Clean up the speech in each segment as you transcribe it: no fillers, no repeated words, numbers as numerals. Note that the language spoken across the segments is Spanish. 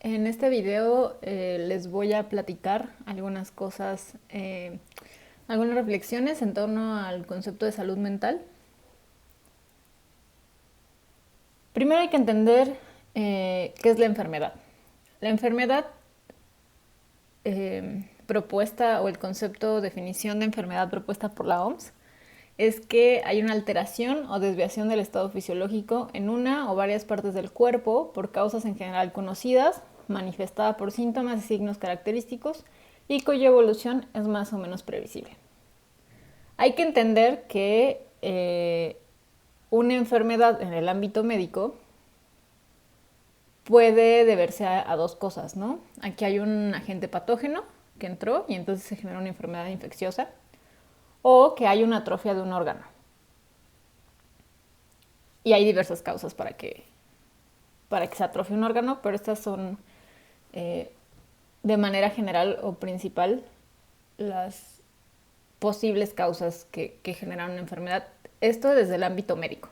En este video les voy a platicar algunas cosas, algunas reflexiones en torno al concepto de salud mental. Primero hay que entender qué es la enfermedad. La enfermedad propuesta o el concepto, definición de enfermedad propuesta por la OMS es que hay una alteración o desviación del estado fisiológico en una o varias partes del cuerpo por causas en general conocidas, manifestada por síntomas y signos característicos y cuya evolución es más o menos previsible. Hay que entender que una enfermedad en el ámbito médico puede deberse a dos cosas, ¿no? Aquí hay un agente patógeno que entró y entonces se genera una enfermedad infecciosa, o que hay una atrofia de un órgano. Y hay diversas causas para que se atrofie un órgano, pero estas son de manera general o principal las posibles causas que generan una enfermedad. Esto desde el ámbito médico.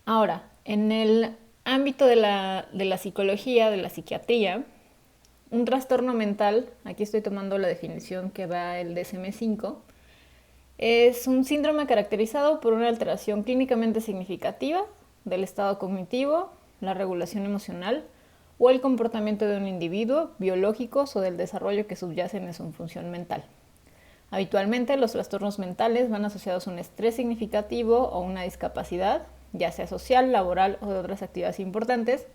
Ahora, en el ámbito de la psicología, de la psiquiatría, un trastorno mental, aquí estoy tomando la definición que da el DSM-5, es un síndrome caracterizado por una alteración clínicamente significativa del estado cognitivo, la regulación emocional o el comportamiento de un individuo, biológicos o del desarrollo que subyacen en su función mental. Habitualmente los trastornos mentales van asociados a un estrés significativo o una discapacidad, ya sea social, laboral o de otras actividades importantes.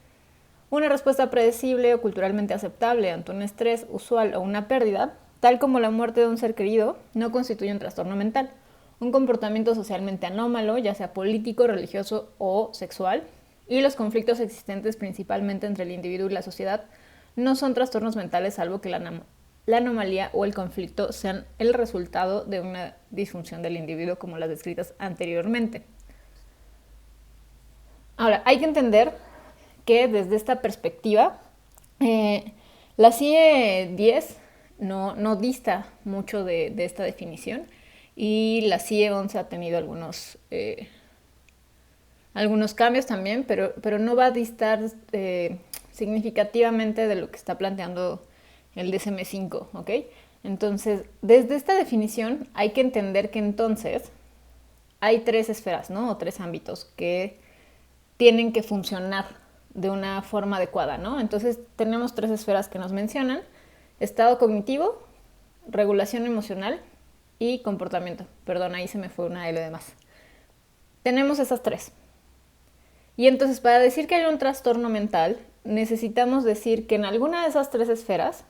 Una respuesta predecible o culturalmente aceptable ante un estrés usual o una pérdida, tal como la muerte de un ser querido, no constituye un trastorno mental. Un comportamiento socialmente anómalo, ya sea político, religioso o sexual, y los conflictos existentes principalmente entre el individuo y la sociedad no son trastornos mentales, salvo que la anomalía o el conflicto sean el resultado de una disfunción del individuo como las descritas anteriormente. Ahora, hay que entender que desde esta perspectiva, la CIE-10 no dista mucho de esta definición, y la CIE-11 ha tenido algunos cambios también, pero no va a distar significativamente de lo que está planteando el DSM-5, ¿ok? Entonces, desde esta definición hay que entender que entonces hay tres esferas, ¿no? O tres ámbitos que tienen que funcionar de una forma adecuada, ¿no? Entonces tenemos tres esferas que nos mencionan: estado cognitivo, regulación emocional y comportamiento. Perdón, ahí se me fue una L de más. Tenemos esas tres. Y entonces, para decir que hay un trastorno mental, necesitamos decir que en alguna de esas tres esferas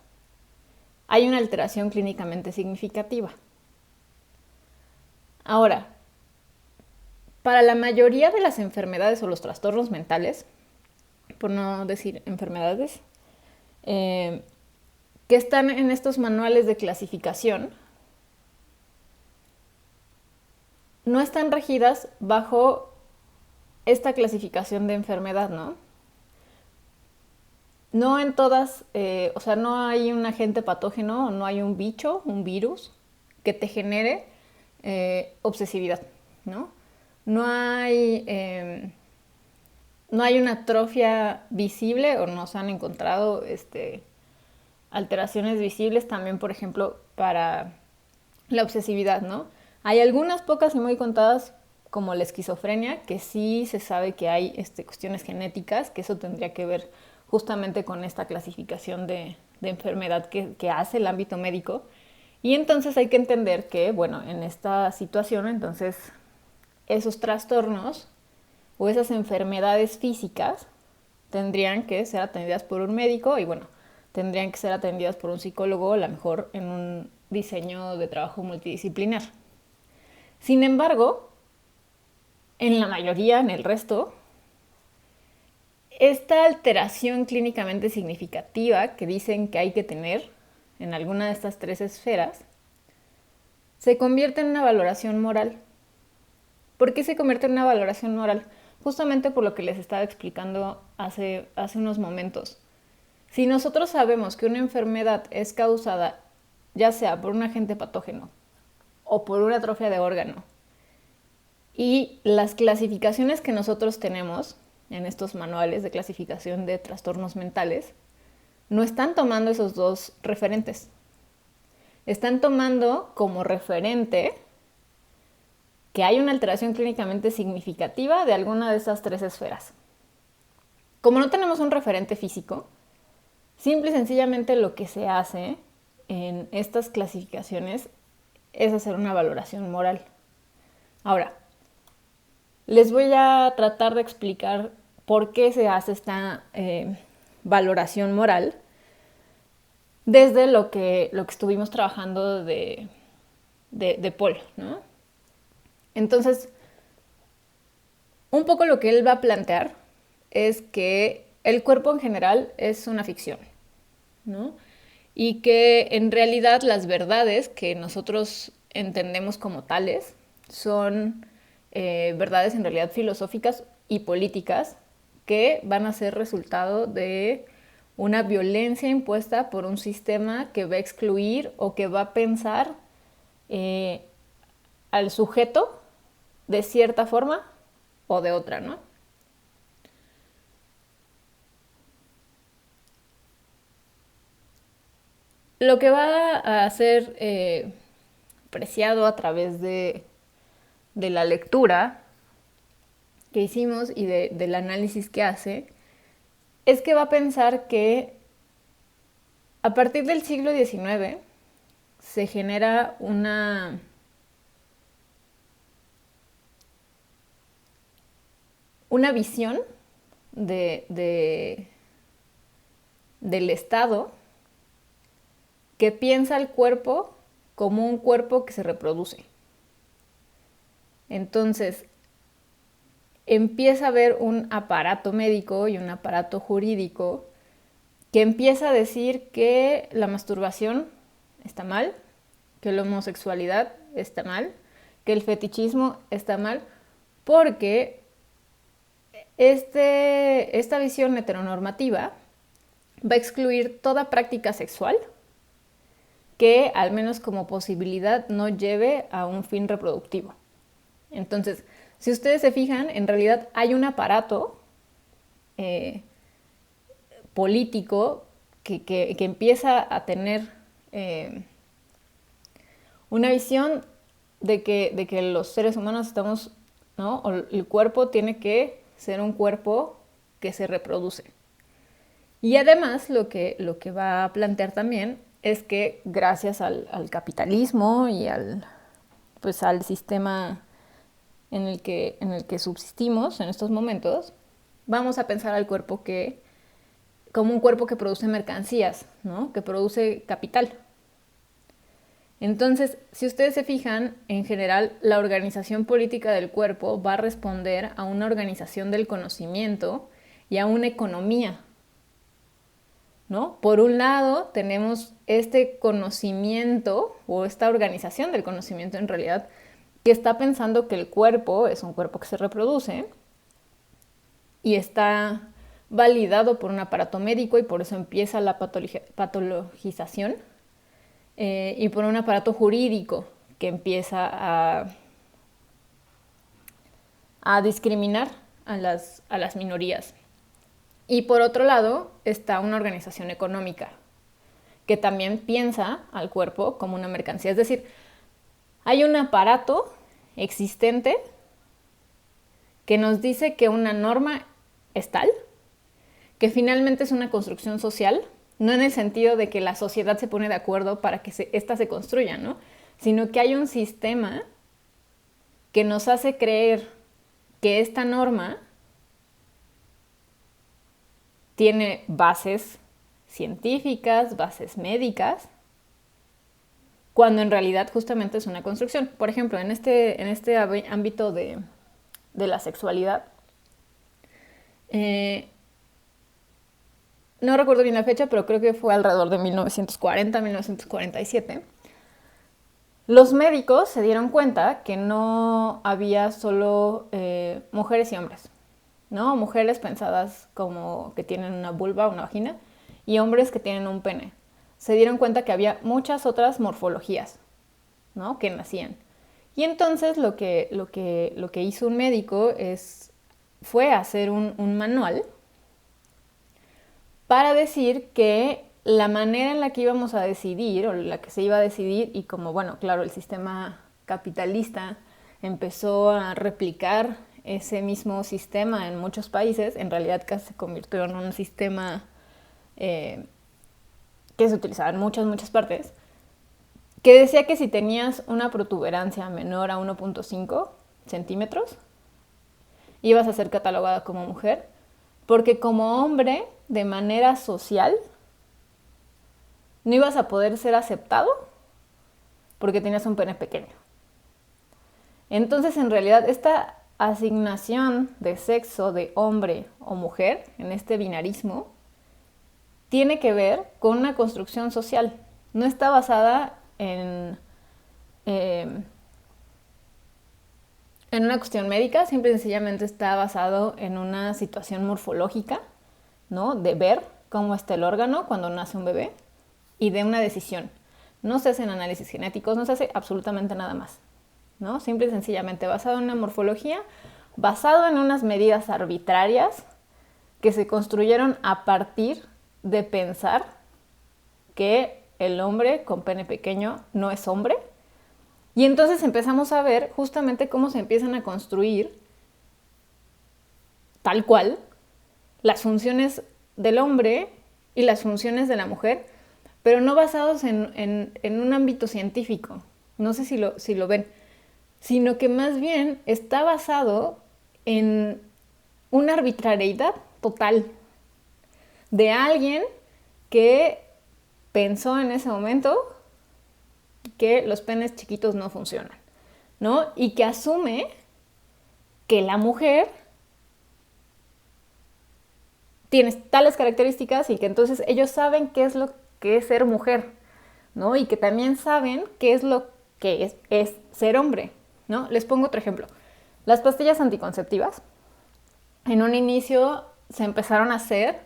hay una alteración clínicamente significativa. Ahora, para la mayoría de las enfermedades o los trastornos mentales, por no decir enfermedades, que están en estos manuales de clasificación, no están regidas bajo esta clasificación de enfermedad, ¿no? No en todas, o sea, no hay un agente patógeno, no hay un bicho, un virus, que te genere obsesividad, ¿no? No hay una atrofia visible, o no se han encontrado alteraciones visibles también, por ejemplo, para la obsesividad, ¿no? Hay algunas pocas y muy contadas, como la esquizofrenia, que sí se sabe que hay cuestiones genéticas, que eso tendría que ver justamente con esta clasificación de enfermedad que hace el ámbito médico. Y entonces hay que entender que, bueno, en esta situación, entonces, esos trastornos o esas enfermedades físicas tendrían que ser atendidas por un médico y, bueno, tendrían que ser atendidas por un psicólogo, a lo mejor en un diseño de trabajo multidisciplinar. Sin embargo, en la mayoría, en el resto, esta alteración clínicamente significativa que dicen que hay que tener en alguna de estas tres esferas se convierte en una valoración moral. ¿Por qué se convierte en una valoración moral? Justamente por lo que les estaba explicando hace unos momentos. Si nosotros sabemos que una enfermedad es causada ya sea por un agente patógeno o por una atrofia de órgano, y las clasificaciones que nosotros tenemos en estos manuales de clasificación de trastornos mentales, no están tomando esos dos referentes. Están tomando como referente que hay una alteración clínicamente significativa de alguna de esas tres esferas. Como no tenemos un referente físico, simple y sencillamente lo que se hace en estas clasificaciones es hacer una valoración moral. Ahora, les voy a tratar de explicar por qué se hace esta valoración moral desde lo que estuvimos trabajando de Paul, ¿no? Entonces, un poco lo que él va a plantear es que el cuerpo en general es una ficción, ¿no? Y que en realidad las verdades que nosotros entendemos como tales son verdades en realidad filosóficas y políticas que van a ser resultado de una violencia impuesta por un sistema que va a excluir o que va a pensar al sujeto de cierta forma o de otra, ¿no? Lo que va a ser apreciado a través de la lectura que hicimos y del análisis que hace es que va a pensar que a partir del siglo XIX se genera una visión del Estado que piensa el cuerpo como un cuerpo que se reproduce. Entonces, empieza a haber un aparato médico y un aparato jurídico que empieza a decir que la masturbación está mal, que la homosexualidad está mal, que el fetichismo está mal, porque esta visión heteronormativa va a excluir toda práctica sexual que, al menos como posibilidad, no lleve a un fin reproductivo. Entonces, si ustedes se fijan, en realidad hay un aparato político que empieza a tener una visión de que los seres humanos estamos, ¿no? O el cuerpo tiene que ser un cuerpo que se reproduce. Y además lo que va a plantear también es que gracias al capitalismo y al sistema en el que subsistimos en estos momentos, vamos a pensar al cuerpo como un cuerpo que produce mercancías, ¿no? Que produce capital. Entonces, si ustedes se fijan, en general, la organización política del cuerpo va a responder a una organización del conocimiento y a una economía, ¿no? Por un lado, tenemos este conocimiento o esta organización del conocimiento en realidad que está pensando que el cuerpo es un cuerpo que se reproduce y está validado por un aparato médico y por eso empieza la patologización y por un aparato jurídico que empieza a discriminar a las minorías. Y por otro lado está una organización económica que también piensa al cuerpo como una mercancía. Es decir, hay un aparato existente que nos dice que una norma es tal, que finalmente es una construcción social, no en el sentido de que la sociedad se pone de acuerdo para que ésta se construya, ¿no? Sino que hay un sistema que nos hace creer que esta norma tiene bases científicas, bases médicas, cuando en realidad justamente es una construcción. Por ejemplo, en este ámbito de la sexualidad, no recuerdo bien la fecha, pero creo que fue alrededor de 1940, 1947, los médicos se dieron cuenta que no había solo mujeres y hombres, ¿no? Mujeres pensadas como que tienen una vulva, una vagina, y hombres que tienen un pene. Se dieron cuenta que había muchas otras morfologías, ¿no? Que nacían. Y entonces lo que hizo un médico es fue a hacer un manual para decir que la manera en la que íbamos a decidir, o la que se iba a decidir, y como, bueno, claro, el sistema capitalista empezó a replicar ese mismo sistema en muchos países, en realidad casi se convirtió en un sistema que se utilizaba en muchas partes, que decía que si tenías una protuberancia menor a 1.5 centímetros, ibas a ser catalogada como mujer, porque como hombre, de manera social, no ibas a poder ser aceptado porque tenías un pene pequeño. Entonces, en realidad, esta asignación de sexo de hombre o mujer, en este binarismo, tiene que ver con una construcción social. No está basada en una cuestión médica, simple y sencillamente está basado en una situación morfológica, ¿no? De ver cómo está el órgano cuando nace un bebé y de una decisión. No se hacen análisis genéticos, no se hace absolutamente nada más, ¿no? Simple y sencillamente basado en una morfología, basado en unas medidas arbitrarias que se construyeron a partir de pensar que el hombre con pene pequeño no es hombre. Y entonces empezamos a ver justamente cómo se empiezan a construir tal cual las funciones del hombre y las funciones de la mujer, pero no basados en un ámbito científico, no sé si lo ven, sino que más bien está basado en una arbitrariedad total de alguien que pensó en ese momento que los penes chiquitos no funcionan, ¿no? Y que asume que la mujer tiene tales características y que entonces ellos saben qué es lo que es ser mujer, ¿no? Y que también saben qué es lo que es ser hombre, ¿no? Les pongo otro ejemplo. Las pastillas anticonceptivas, en un inicio se empezaron a hacer,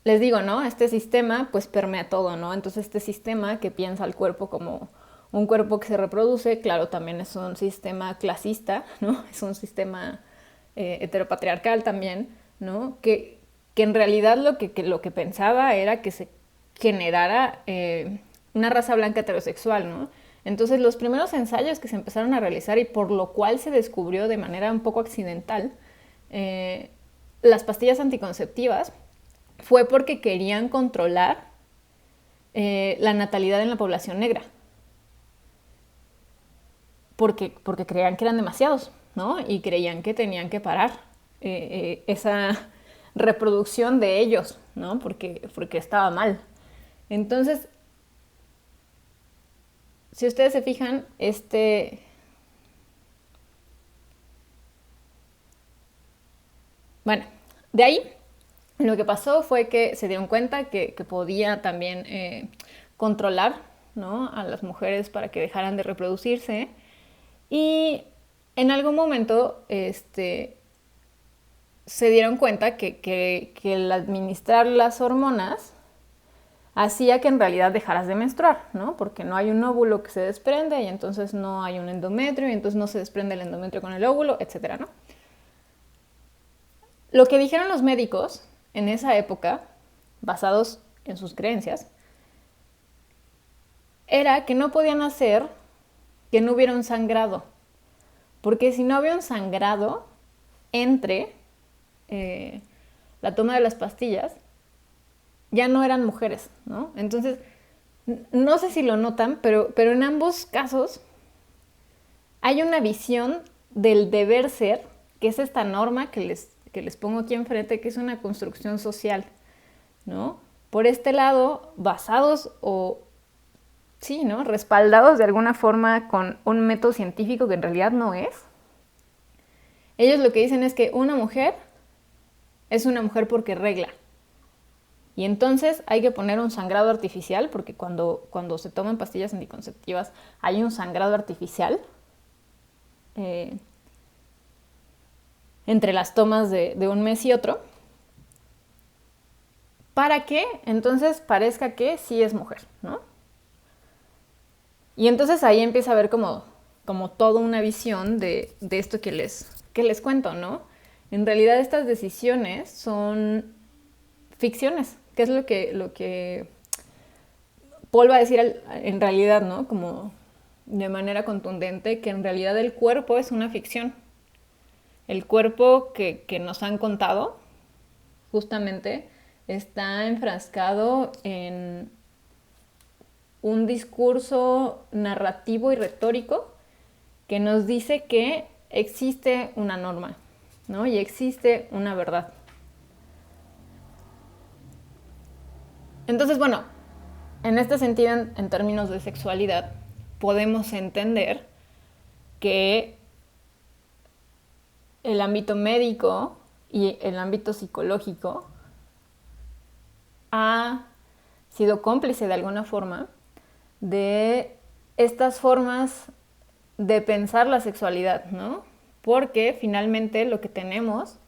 les digo, ¿no? Este sistema pues permea todo, ¿no? Entonces este sistema que piensa el cuerpo como un cuerpo que se reproduce, claro, también es un sistema clasista, ¿no? Es un sistema heteropatriarcal también, ¿no? Que en realidad lo que pensaba era que se generara una raza blanca heterosexual, ¿no? Entonces los primeros ensayos que se empezaron a realizar y por lo cual se descubrió de manera un poco accidental las pastillas anticonceptivas fue porque querían controlar la natalidad en la población negra. Porque creían que eran demasiados, ¿no? Y creían que tenían que parar esa reproducción de ellos, ¿no? Porque estaba mal. Entonces, si ustedes se fijan, bueno, de ahí lo que pasó fue que se dieron cuenta que podía también controlar, ¿no? A las mujeres para que dejaran de reproducirse. Y en algún momento se dieron cuenta que el administrar las hormonas hacía que en realidad dejaras de menstruar, ¿no? Porque no hay un óvulo que se desprende y entonces no hay un endometrio y entonces no se desprende el endometrio con el óvulo, etcétera, ¿no? Lo que dijeron los médicos en esa época, basados en sus creencias, era que no podían hacer que no hubiera un sangrado. Porque si no había un sangrado entre la toma de las pastillas, ya no eran mujeres, ¿no? Entonces, no sé si lo notan, pero en ambos casos hay una visión del deber ser, que es esta norma que les pongo aquí enfrente, que es una construcción social, ¿no? Por este lado, basados o, sí, ¿no? Respaldados de alguna forma con un método científico que en realidad no es. Ellos lo que dicen es que una mujer es una mujer porque regla. Y entonces hay que poner un sangrado artificial, porque cuando se toman pastillas anticonceptivas hay un sangrado artificial entre las tomas de un mes y otro, para que entonces parezca que sí es mujer, ¿no? Y entonces ahí empieza a haber como como toda una visión de esto que les cuento, ¿no? En realidad estas decisiones son ficciones, que es lo que Paul va a decir en realidad, ¿no? Como de manera contundente, que en realidad el cuerpo es una ficción. El cuerpo que nos han contado, justamente, está enfrascado en un discurso narrativo y retórico que nos dice que existe una norma, ¿no? Y existe una verdad. Entonces, bueno, en este sentido, en términos de sexualidad, podemos entender que el ámbito médico y el ámbito psicológico ha sido cómplice de alguna forma de estas formas de pensar la sexualidad, ¿no? Porque finalmente lo que tenemos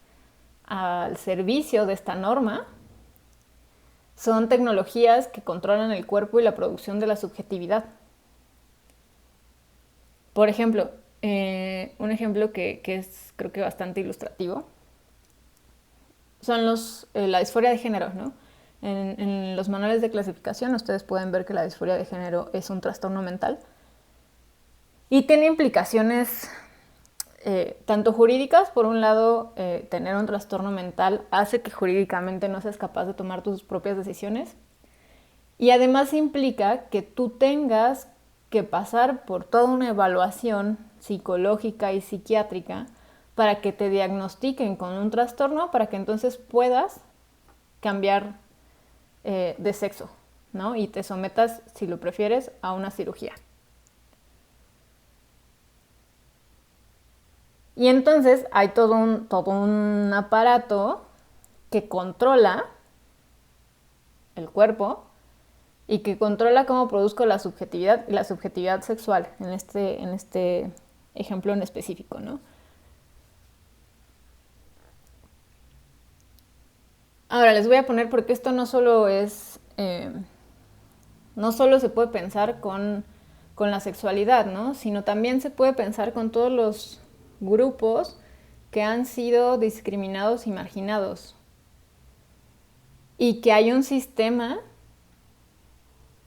al servicio de esta norma son tecnologías que controlan el cuerpo y la producción de la subjetividad. Por ejemplo, un ejemplo que es creo que bastante ilustrativo son la disforia de género, ¿no? En los manuales de clasificación ustedes pueden ver que la disforia de género es un trastorno mental y tiene implicaciones tanto jurídicas. Por un lado, tener un trastorno mental hace que jurídicamente no seas capaz de tomar tus propias decisiones y además implica que tú tengas que pasar por toda una evaluación psicológica y psiquiátrica para que te diagnostiquen con un trastorno, para que entonces puedas cambiar de sexo, ¿no? Y te sometas, si lo prefieres, a una cirugía. Y entonces hay todo un aparato que controla el cuerpo y que controla cómo produzco la subjetividad y la subjetividad sexual en este ejemplo en específico, ¿no? Ahora les voy a poner, porque esto no solo es, no solo se puede pensar con la sexualidad, ¿no? Sino también se puede pensar con todos los grupos que han sido discriminados y marginados. Y que hay un sistema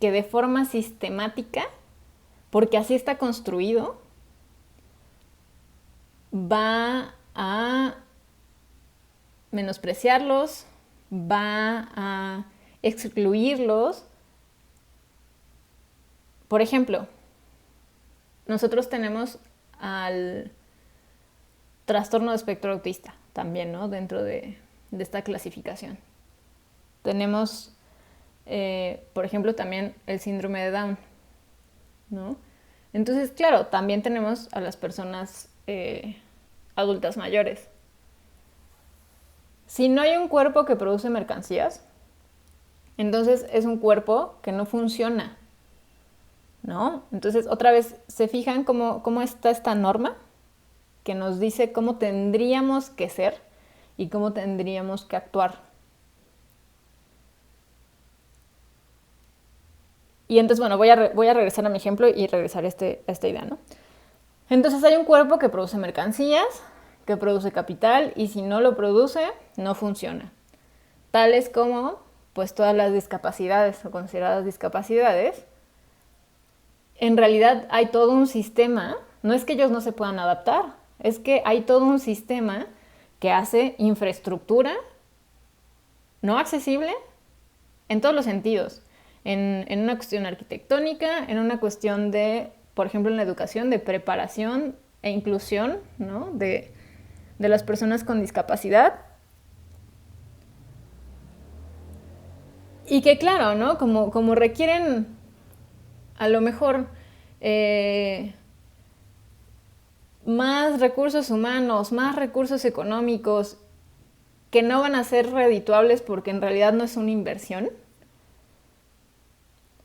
que de forma sistemática, porque así está construido, va a menospreciarlos, va a excluirlos. Por ejemplo, nosotros tenemos al trastorno de espectro autista también, ¿no? Dentro de esta clasificación. Tenemos, por ejemplo, también el síndrome de Down, ¿no? Entonces, claro, también tenemos a las personas adultas mayores. Si no hay un cuerpo que produce mercancías, entonces es un cuerpo que no funciona, ¿no? Entonces, otra vez, ¿se fijan cómo está esta norma? Que nos dice cómo tendríamos que ser y cómo tendríamos que actuar. Y entonces, bueno, voy a regresar a mi ejemplo y regresar a esta idea, ¿no? Entonces hay un cuerpo que produce mercancías, que produce capital, y si no lo produce, no funciona. Tales como, pues, todas las discapacidades o consideradas discapacidades. En realidad hay todo un sistema, no es que ellos no se puedan adaptar, es que hay todo un sistema que hace infraestructura no accesible en todos los sentidos. En una cuestión arquitectónica, en una cuestión de, por ejemplo, en la educación, de preparación e inclusión, ¿no? de las personas con discapacidad. Y que claro, ¿no? Como requieren a lo mejor más recursos humanos, más recursos económicos, que no van a ser redituables porque en realidad no es una inversión,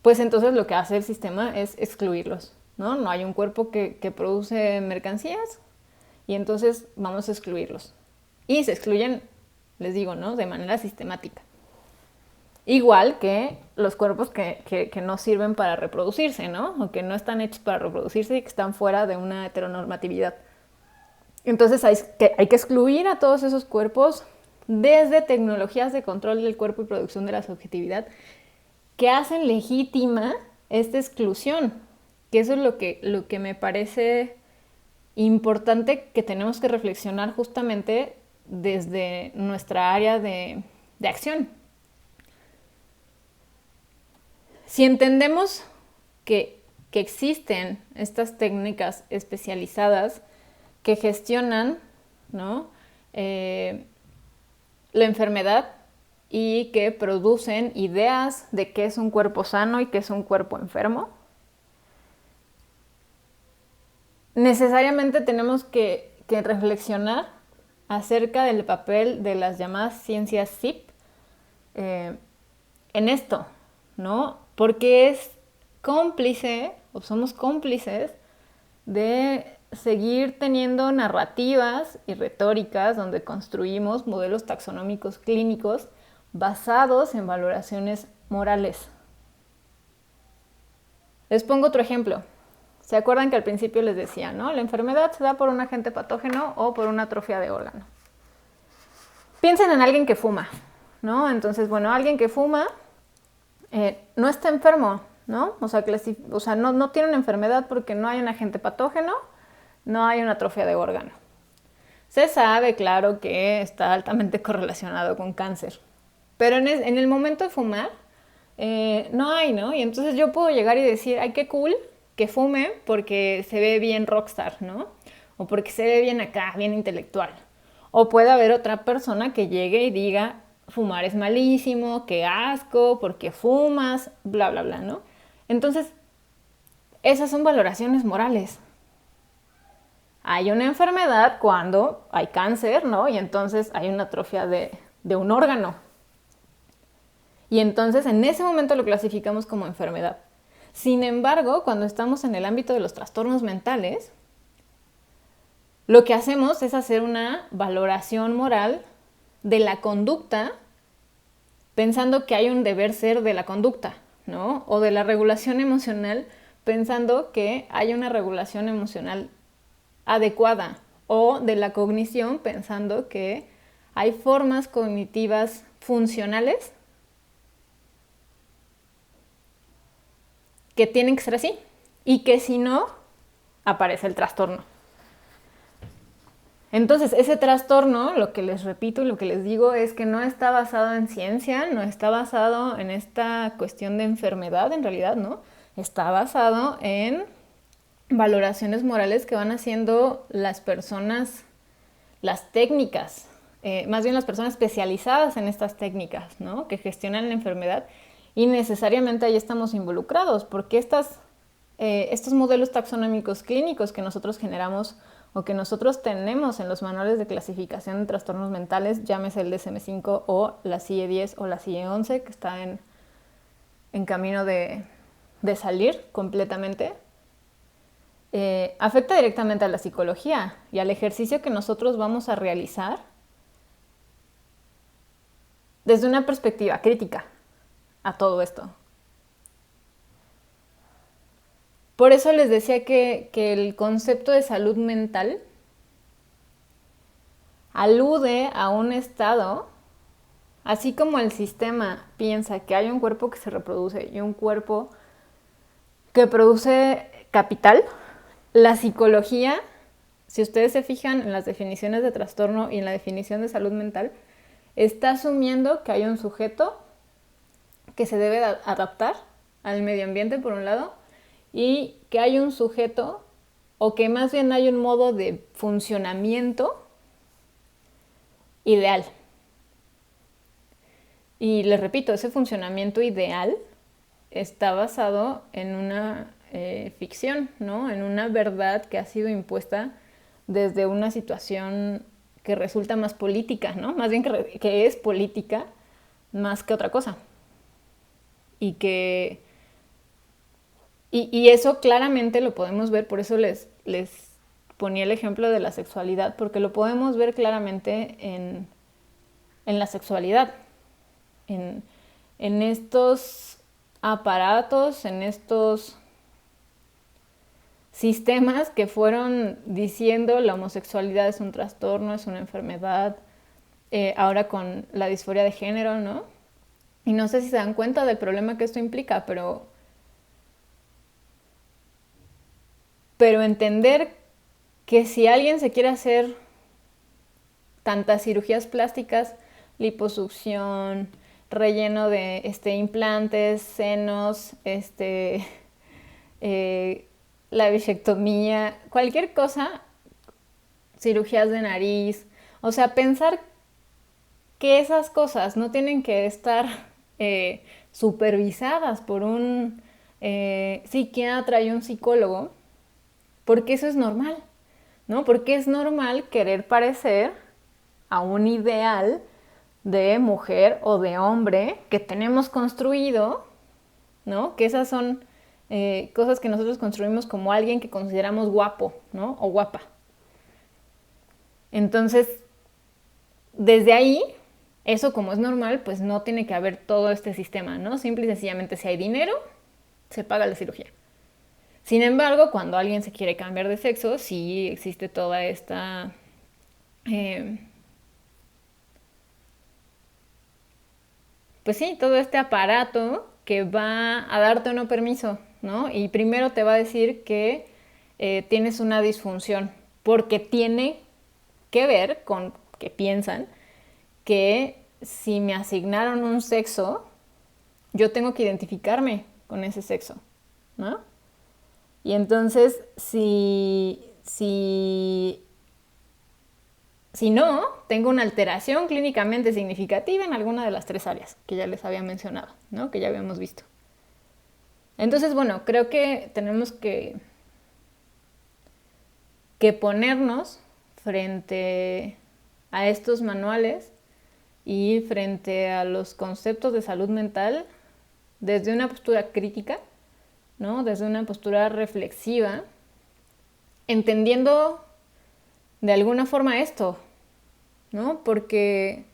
pues entonces lo que hace el sistema es excluirlos, ¿no? No hay un cuerpo que produce mercancías y entonces vamos a excluirlos. Y se excluyen, les digo, ¿no? De manera sistemática. Igual que los cuerpos que no sirven para reproducirse, ¿no? O que no están hechos para reproducirse y que están fuera de una heteronormatividad. Entonces hay que excluir a todos esos cuerpos desde tecnologías de control del cuerpo y producción de la subjetividad que hacen legítima esta exclusión, que eso es lo que me parece importante que tenemos que reflexionar justamente desde nuestra área de acción. Si entendemos que existen estas técnicas especializadas que gestionan, ¿no? La enfermedad y que producen ideas de qué es un cuerpo sano y qué es un cuerpo enfermo, necesariamente tenemos que reflexionar acerca del papel de las llamadas ciencias SIP en esto, ¿no? Porque es cómplice, o somos cómplices, de seguir teniendo narrativas y retóricas donde construimos modelos taxonómicos clínicos basados en valoraciones morales. Les pongo otro ejemplo. ¿Se acuerdan que al principio les decía, ¿no? La enfermedad se da por un agente patógeno o por una atrofia de órgano. Piensen en alguien que fuma, ¿no? Entonces, bueno, alguien que fuma no está enfermo, ¿no? O sea, no tiene una enfermedad porque no hay un agente patógeno, no hay una atrofia de órgano. Se sabe, claro, que está altamente correlacionado con cáncer. Pero en el momento de fumar, no hay, ¿no? Y entonces yo puedo llegar y decir, ay, qué cool que fume porque se ve bien rockstar, ¿no? O porque se ve bien acá, bien intelectual. O puede haber otra persona que llegue y diga, fumar es malísimo, qué asco, porque fumas, bla, bla, bla, ¿no? Entonces, esas son valoraciones morales. Hay una enfermedad cuando hay cáncer, ¿no? Y entonces hay una atrofia de un órgano. Y entonces en ese momento lo clasificamos como enfermedad. Sin embargo, cuando estamos en el ámbito de los trastornos mentales, lo que hacemos es hacer una valoración moral de la conducta pensando que hay un deber ser de la conducta, ¿no? O de la regulación emocional pensando que hay una regulación emocional adecuada, o de la cognición pensando que hay formas cognitivas funcionales que tienen que ser así y que si no, aparece el trastorno. Entonces, ese trastorno, lo que les repito y lo que les digo es que no está basado en ciencia, no está basado en esta cuestión de enfermedad en realidad, ¿no? Está basado en valoraciones morales que van haciendo las personas, las técnicas, más bien las personas especializadas en estas técnicas, ¿no? Que gestionan la enfermedad y necesariamente ahí estamos involucrados porque estos modelos taxonómicos clínicos que nosotros generamos o que nosotros tenemos en los manuales de clasificación de trastornos mentales, llámese el DSM-5 o la CIE-10 o la CIE-11, que está en camino de salir completamente, afecta directamente a la psicología y al ejercicio que nosotros vamos a realizar desde una perspectiva crítica a todo esto. Por eso les decía que el concepto de salud mental alude a un estado, así como el sistema piensa que hay un cuerpo que se reproduce y un cuerpo que produce capital, la psicología, si ustedes se fijan en las definiciones de trastorno y en la definición de salud mental, está asumiendo que hay un sujeto que se debe adaptar al medio ambiente, por un lado, y que hay un sujeto, o que más bien hay un modo de funcionamiento ideal. Y les repito, ese funcionamiento ideal está basado en una ficción, ¿no? En una verdad que ha sido impuesta desde una situación que resulta más política, ¿no? Más bien que es política más que otra cosa. Y eso claramente lo podemos ver, por eso les ponía el ejemplo de la sexualidad, porque lo podemos ver claramente en la sexualidad, en en estos aparatos, en estos sistemas que fueron diciendo la homosexualidad es un trastorno, es una enfermedad, ahora con la disforia de género, ¿no? Y no sé si se dan cuenta del problema que esto implica, pero entender que si alguien se quiere hacer tantas cirugías plásticas, liposucción, relleno de implantes, senos, la bichectomía, cualquier cosa, cirugías de nariz, o sea, pensar que esas cosas no tienen que estar supervisadas por un psiquiatra y un psicólogo, porque eso es normal, ¿no? Porque es normal querer parecer a un ideal de mujer o de hombre que tenemos construido, ¿no? Que esas son cosas que nosotros construimos como alguien que consideramos guapo, ¿no? O guapa. Entonces, desde ahí, eso como es normal, pues no tiene que haber todo este sistema, ¿no? Simple y sencillamente, si hay dinero, se paga la cirugía. Sin embargo, cuando alguien se quiere cambiar de sexo, sí existe toda esta pues sí, todo este aparato que va a darte o no permiso, ¿no? Y primero te va a decir que tienes una disfunción, porque tiene que ver con que piensan que si me asignaron un sexo, yo tengo que identificarme con ese sexo, ¿no? Y entonces, si no, tengo una alteración clínicamente significativa en alguna de las 3 áreas que ya les había mencionado, ¿no? Que ya habíamos visto. Entonces, bueno, creo que tenemos que ponernos frente a estos manuales y frente a los conceptos de salud mental desde una postura crítica, ¿no? Desde una postura reflexiva, entendiendo de alguna forma esto, ¿no? Porque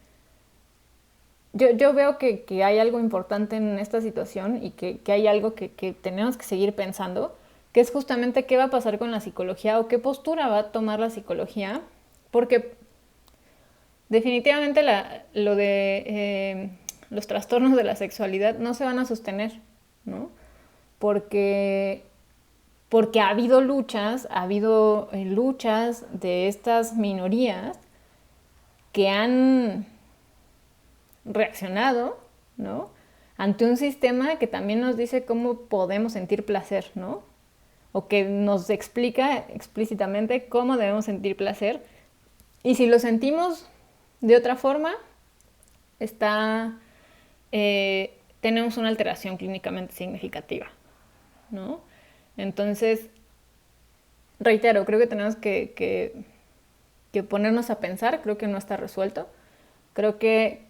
yo veo que hay algo importante en esta situación y que hay algo que tenemos que seguir pensando, que es justamente qué va a pasar con la psicología o qué postura va a tomar la psicología, porque definitivamente lo de los trastornos de la sexualidad no se van a sostener, ¿no? Porque ha habido luchas de estas minorías que han reaccionado, ¿no? Ante un sistema que también nos dice cómo podemos sentir placer, ¿no? O que nos explica explícitamente cómo debemos sentir placer. Y si lo sentimos de otra forma, tenemos una alteración clínicamente significativa, ¿no? Entonces, reitero, creo que tenemos que ponernos a pensar, creo que no está resuelto. Creo que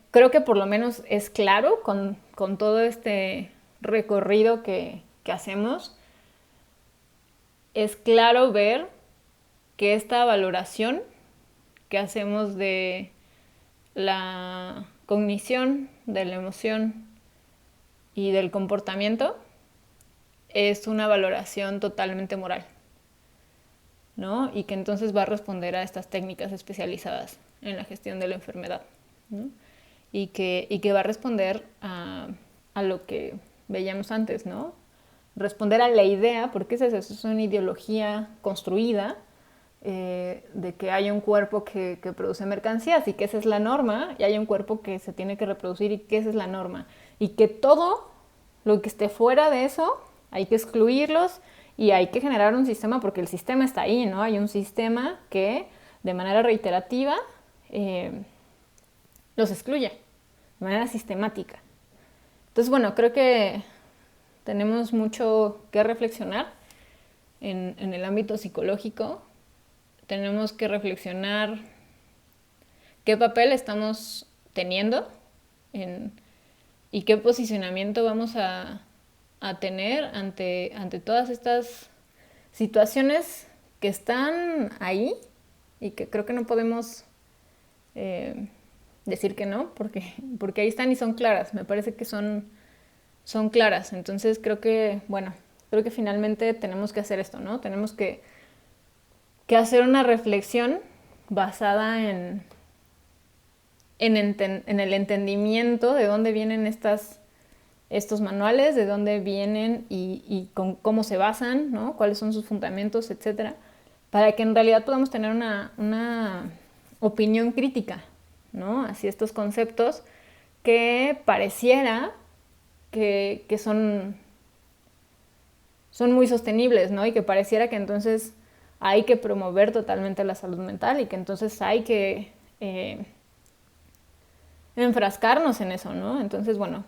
por lo menos es claro con todo este recorrido que hacemos. Es claro ver que esta valoración que hacemos de la cognición, de la emoción y del comportamiento es una valoración totalmente moral, ¿no? Y que entonces va a responder a estas técnicas especializadas en la gestión de la enfermedad, ¿no? Y que va a responder a lo que veíamos antes, ¿no? Responder a la idea, porque es eso, es una ideología construida de que hay un cuerpo que produce mercancías y que esa es la norma, y hay un cuerpo que se tiene que reproducir y que esa es la norma. Y que todo lo que esté fuera de eso hay que excluirlos y hay que generar un sistema, porque el sistema está ahí, ¿no? Hay un sistema que de manera reiterativa los excluye de manera sistemática. Entonces, bueno, creo que tenemos mucho que reflexionar en el ámbito psicológico. Tenemos que reflexionar qué papel estamos teniendo y qué posicionamiento vamos a tener ante todas estas situaciones que están ahí y que creo que no podemos decir que no, porque ahí están y son claras, me parece que son claras. Entonces creo que, bueno, creo que finalmente tenemos que hacer esto, ¿no? Tenemos que hacer una reflexión basada en el entendimiento de dónde vienen estos manuales, de dónde vienen y cómo se basan, ¿no? Cuáles son sus fundamentos, etcétera, para que en realidad podamos tener una opinión crítica, ¿no? Hacia estos conceptos que pareciera que son muy sostenibles, ¿no? Y que pareciera que entonces hay que promover totalmente la salud mental y que entonces hay que enfrascarnos en eso, ¿no? Entonces, bueno,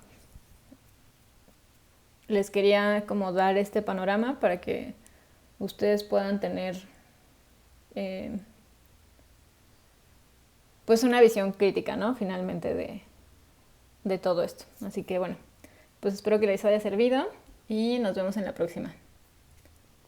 les quería como dar este panorama para que ustedes puedan tener pues una visión crítica, ¿no? Finalmente de todo esto. Así que bueno, pues espero que les haya servido y nos vemos en la próxima.